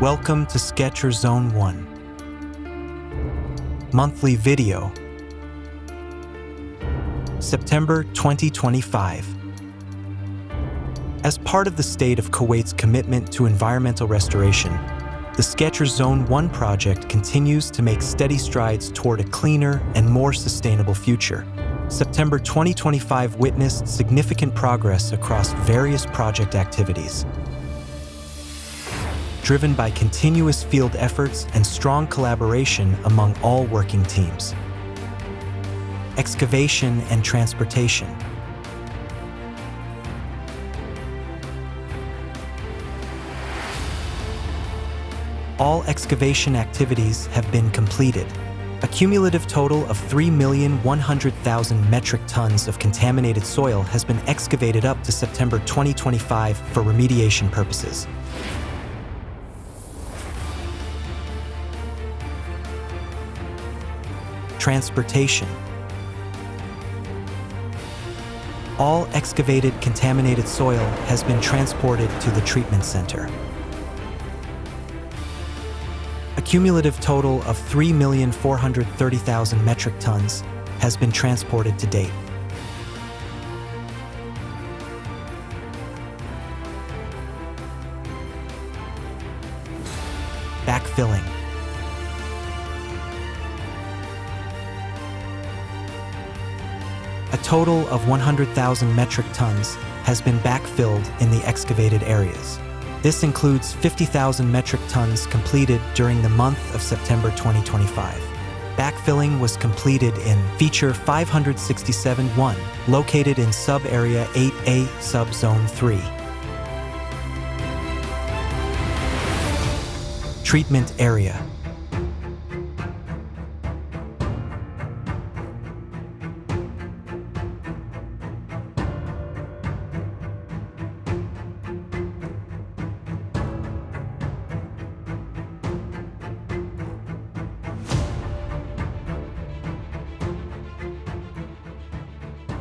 Welcome to Sketcher Zone 1. Monthly video. September 2025. As part of the state of Kuwait's commitment to environmental restoration, the Sketcher Zone 1 project continues to make steady strides toward a cleaner and more sustainable future. September 2025 witnessed significant progress across various project activities. Driven by continuous field efforts and strong collaboration among all working teams. Excavation and transportation. All excavation activities have been completed. A cumulative total of 3,100,000 metric tons of contaminated soil has been excavated up to September 2025 for remediation purposes. Transportation. All excavated contaminated soil has been transported to the treatment center. A cumulative total of 3,430,000 metric tons has been transported to date. Backfilling. A total of 100,000 metric tons has been backfilled in the excavated areas. This includes 50,000 metric tons completed during the month of September 2025. Backfilling was completed in Feature 567-1, located in Sub-Area 8A, Sub-Zone 3. Treatment Area.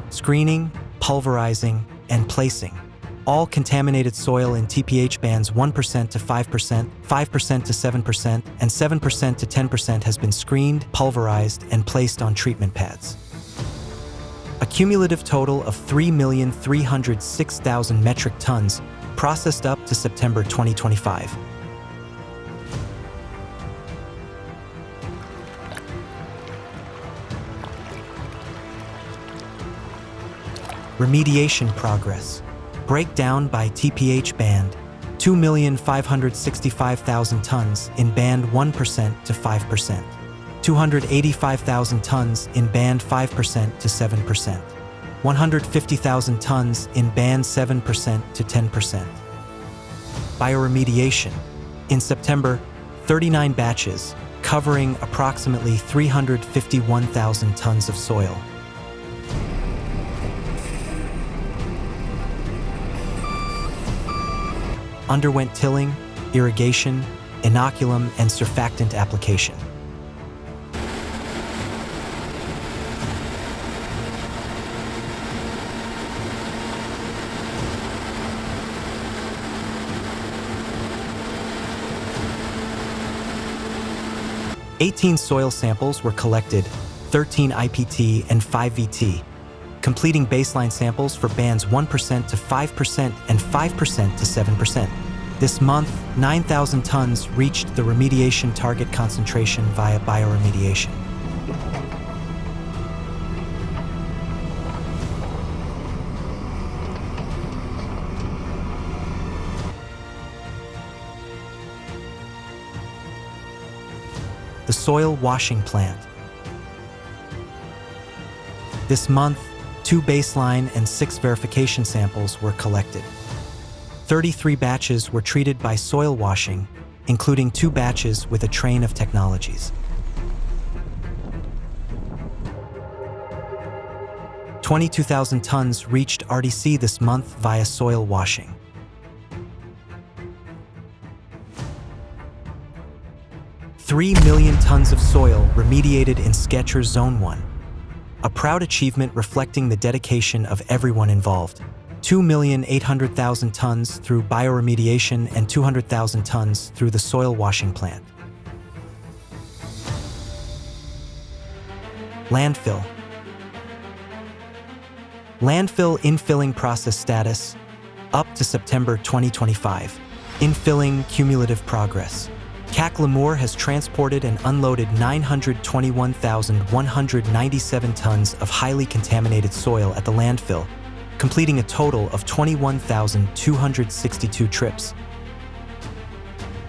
Screening, pulverizing, and placing. All contaminated soil in TPH bands 1% to 5%, 5% to 7%, and 7% to 10% has been screened, pulverized, and placed on treatment pads. A cumulative total of 3,306,000 metric tons processed up to September 2025. Remediation progress. Breakdown by TPH band. 2,565,000 tons in band 1% to 5%. 285,000 tons in band 5% to 7%. 150,000 tons in band 7% to 10%. Bioremediation. In September, 39 batches, covering approximately 351,000 tons of soil. Underwent tilling, irrigation, inoculum, and surfactant application. "18 soil samples were collected, 13 IPT and 5 VT, completing baseline samples for bands 1% to 5% and 5% to 7%. This month, 9,000 tons reached the remediation target concentration via bioremediation. The soil washing plant. This month, 2 baseline and 6 verification samples were collected. 33 batches were treated by soil washing, including 2 batches with a train of technologies. 22,000 tons reached RDC this month via soil washing. "3 million tons of soil remediated in Sketcher Zone 1. A proud achievement reflecting the dedication of everyone involved. 2,800,000 tons through bioremediation and 200,000 tons through the soil washing plant. Landfill. Landfill infilling process status up to September 2025. Infilling cumulative progress. CAC Lamor has transported and unloaded 921,197 tons of highly contaminated soil at the landfill, completing a total of 21,262 trips.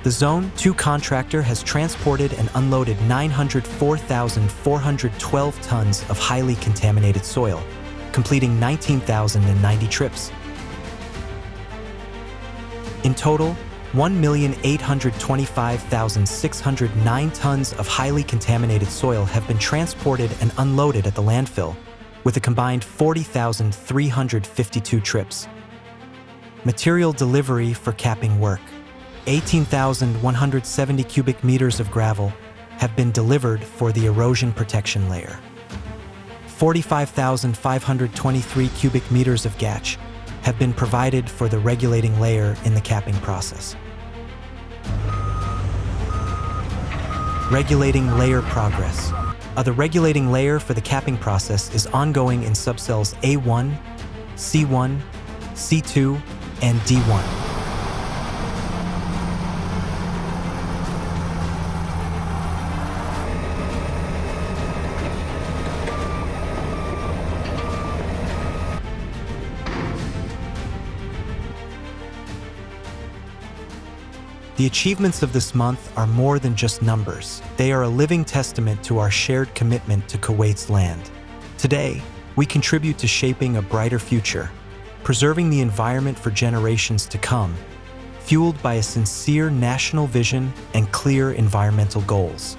The Zone 2 contractor has transported and unloaded 904,412 tons of highly contaminated soil, completing 19,090 trips. In total, 1,825,609 tons of highly contaminated soil have been transported and unloaded at the landfill, with a combined 40,352 trips. Material delivery for capping work. 18,170 cubic meters of gravel have been delivered for the erosion protection layer. 45,523 cubic meters of gatch have been provided for the regulating layer in the capping process. Regulating layer progress. The regulating layer for the capping process is ongoing in subcells A1, C1, C2, and D1. The achievements of this month are more than just numbers. They are a living testament to our shared commitment to Kuwait's land. Today, we contribute to shaping a brighter future, preserving the environment for generations to come, fueled by a sincere national vision and clear environmental goals.